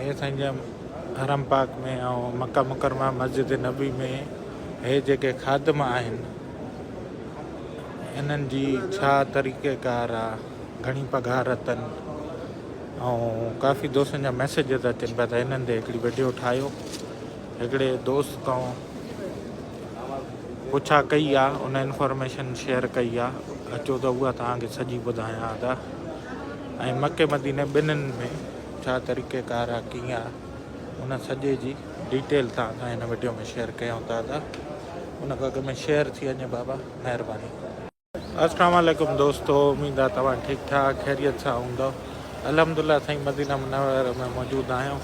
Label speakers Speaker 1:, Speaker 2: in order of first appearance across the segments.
Speaker 1: हे साईं हरम पाक में ऐं मक्का मुकरमा मस्जिद नबी में हे जेके खादम आहिनि इन्हनि जी छा तरीक़ेकार आहे, घणी पघार अथनि ऐं काफ़ी दोस्तनि जा मैसेज था अचनि पिया त हिननि ते हिकिड़ी वीडियो ठाहियो। हिकिड़े दोस्त खां पुछा कई आहे, उन इंफॉर्मेशन शेयर कई आहे, अचो त उहा तव्हांखे सॼी ॿुधायां था। ऐं मके मदीने ॿिन्हिनि में छा तरीक़ेकार आहे, कीअं आहे, उन सॼे जी डिटेल तव्हां सां हिन वीडियो में शेयर कयूं था। उन खां अॻु में शेयर थी वञे बाबा, महिरबानी। अस्सलाम वालेकुम दोस्तो, उम्मीद आहे तव्हां ठीकु ठाक ख़ैरियत सां हूंदव। अल्हम्दुलिल्लाह साईं मदीना मुनव्वर में मौजूदु आहियूं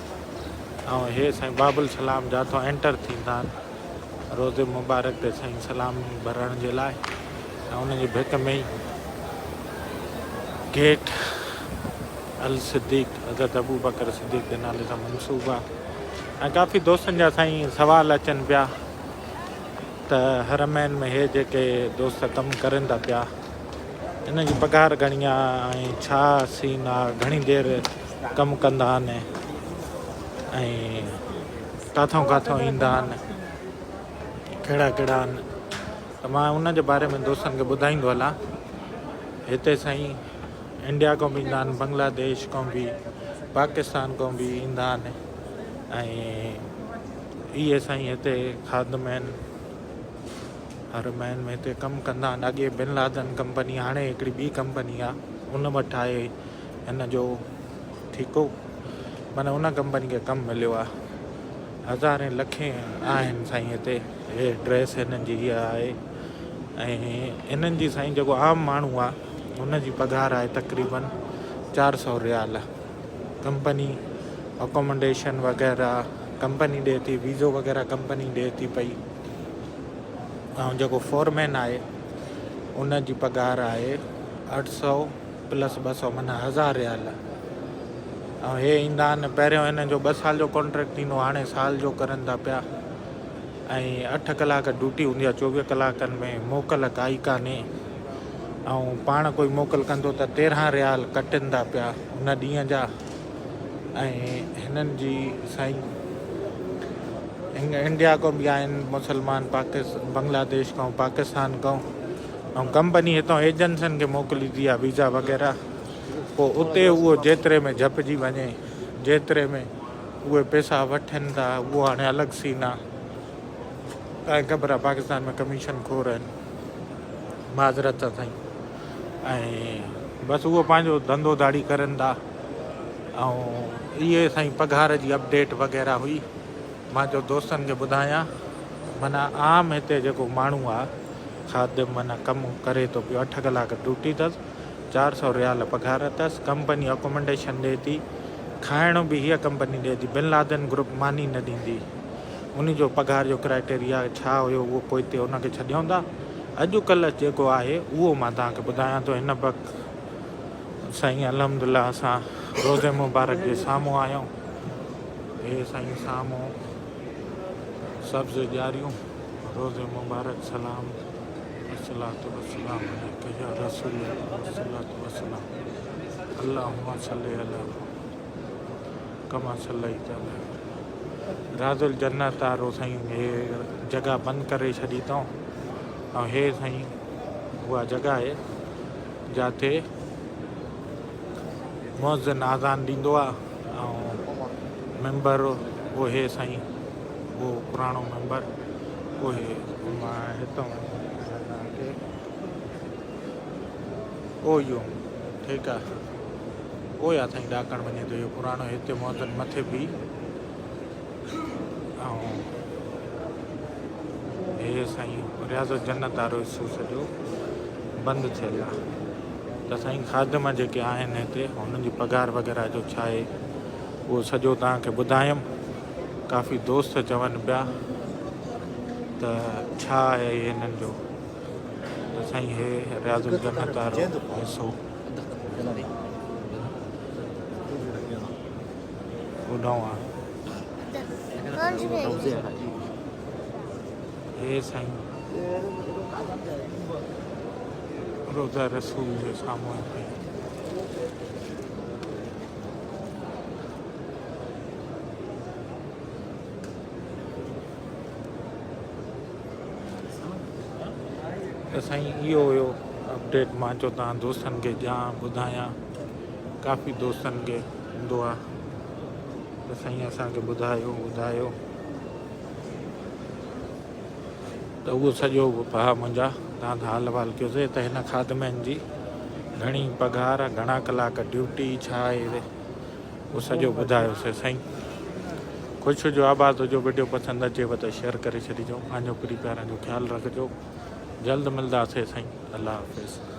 Speaker 1: ऐं हे साईं बाबुल सलाम जाथो एंटर थींदा आहिनि रोज़े मुबारक ते साईं सलाम भरण जे लाइ। ऐं उनजी भिक में ई गेट अल सिद्दीक़ हज़रत अबू बकर सिद्दीक़ जे नाले सां मनसूब आहे। ऐं काफ़ी दोस्तनि जा साईं सवाल अचनि पिया त हरमैन में हे जेके दोस्त कमु करनि था पिया, इन जी पघार घणी आहे ऐं छा सीन आहे, घणी देरि कमु कंदा आहिनि ऐं किथां किथां ईंदा आहिनि, कहिड़ा कहिड़ा आहिनि। त मां उन जे बारे में दोस्तनि खे ॿुधाईंदो हलां। हिते साईं इंडिया खां बि ईंदा आहिनि, बांग्लादेश खां बि, पाकिस्तान खां बि ईंदा आहिनि ऐं इहे साईं हिते खादम आहिनि, हरमैन में हिते कमु कंदा आहिनि। अॻे बिन लादन कंपनी, हाणे हिकिड़ी ॿी कंपनी आहे, उन वटि आहे हिन जो ठीकु, माना उन कंपनी खे कमु मिलियो आहे। हज़ारे लखे आहिनि साईं हिते। हे ड्रेस हिननि जी हीअ आहे ऐं हिननि जी साईं जेको आम माण्हू आहे उन जी पघार आहे तक़रीबन 400 रियाल। कंपनी अकोमोडेशन वग़ैरह कंपनी ॾिए थी, वीज़ो वग़ैरह कंपनी ॾिए थी पई। ऐं जेको फोरमैन आहे उन जी पघार आहे 800 प्लस 200 माना 1000 रियाल। ऐं हे ईंदा आहिनि, पहिरियों हिन जो 2 साल जो कॉन्ट्रैक्ट थींदो, हाणे साल जो करनि था पिया। ऐं 8 कलाक ड्यूटी हूंदी आहे, 24 कलाकनि में मोकल काई कान्हे। ऐं पाण कोई मोकल कंदो त 13 रियाल कटनि था पिया उन ॾींहं जा। ऐं हिननि जी साईं इंडिया खां बि आहिनि मुसलमान, बांग्लादेश खां, पाकिस्तान खां। ऐं कंपनी हितां एजेंसियुनि खे मोकिलींदी आहे वीज़ा वग़ैरह, पोइ उते उहो जेतिरे में झपिजी वञे, जेतिरे में उहे पैसा वठनि था, उहो हाणे अलॻि सीन आहे। तव्हांखे ख़बर आहे पाकिस्तान में कमीशन खोर आहिनि, माज़रत साईं। ऐं बसि उहो पंहिंजो धंधो दाड़ी करनि था। ऐं इहे साईं पघार जी अपडेट वग़ैरह हुई, मां जो दोस्तनि खे ॿुधायां। माना आम हिते जेको माण्हू आहे खादिम, माना कमु करे थो पियो, 8 कलाक ड्यूटी अथसि, 400 रियाल पघार अथसि। कंपनी अकोमोडेशन ॾिए थी, खाइण बि हीअ कंपनी ॾिए थी, बिन लादन ग्रुप मानी न ॾींदी। उन जो पघार जो क्राइटेरिया छा हुयो उहो पोइ हिते उनखे छॾियूं था। अॼुकल्ह जेको आहे उहो मां तव्हांखे ॿुधायां थो। हिन वक़्तु साईं अल्हम्दुलिल्लाह असां रोज़े मुबारक जे साम्हूं आहियूं। हे साईं साम्हूं सब्ज़ ॾियारियूं, रोज़े मुबारक सलाम, अस्सलातु वस्सलाम अलैका या रसूल अल्लाह, अस्सलातु वस्सलाम अल्लाहुम्मा सल्लि अला कमा सल्लैत अला। राज़ुल जन्नत वारो साईं हे जॻह बंदि करे छॾी अथऊं। ऐं हे साईं उहा जॻह आहे जिते मुअज़्ज़िन आज़ान ॾींदो आहे। ऐं मेंबर उहो हे साईं, उहो पुराणो मेंबर उहे मां हितां तव्हांखे ओ इहो ठीकु आहे, उहो आहे साईं ॾाकण वञे थो इहो पुराणो। हिते मुअज़्ज़िन मथे बि ऐं हे साईं रियाज़ जन्नत वारो हिसो सॼो बंदि थियल आहे। त साईं खादिम जेके आहिनि हिते, हुननि जी पघार वग़ैरह जो छा आहे उहो सॼो तव्हांखे ॿुधायमि। काफ़ी दोस्त चवनि पिया त छा आहे हिननि जो, त साईं हे रियाज़ जन्नत वारो हिसो ॿुधऊं आहे। हे साईं रोज़ा रसूल जे साम्हूं त साईं इहो हुयो अपडेट। मां चयो तव्हां दोस्तनि खे ॾियां ॿुधायां, काफ़ी दोस्तनि खे हूंदो आहे त साईं असांखे ॿुधायो त उहो सॼो भाउ मुंहिंजा तव्हां त हाल वाल कयोसीं त हिन खादमैन जी घणी पघार, घणा कलाक ड्यूटी, छा आहे उहो सॼो ॿुधायोसीं साईं। ख़ुशि हुजो, आबाद हुजो। वीडियो पसंदि अचेव त शेयर करे छॾिजो। पंहिंजो प्यारनि जो ख़्यालु रखिजो। जल्द मिलंदासीं साईं। अल्लाह हाफ़िज़।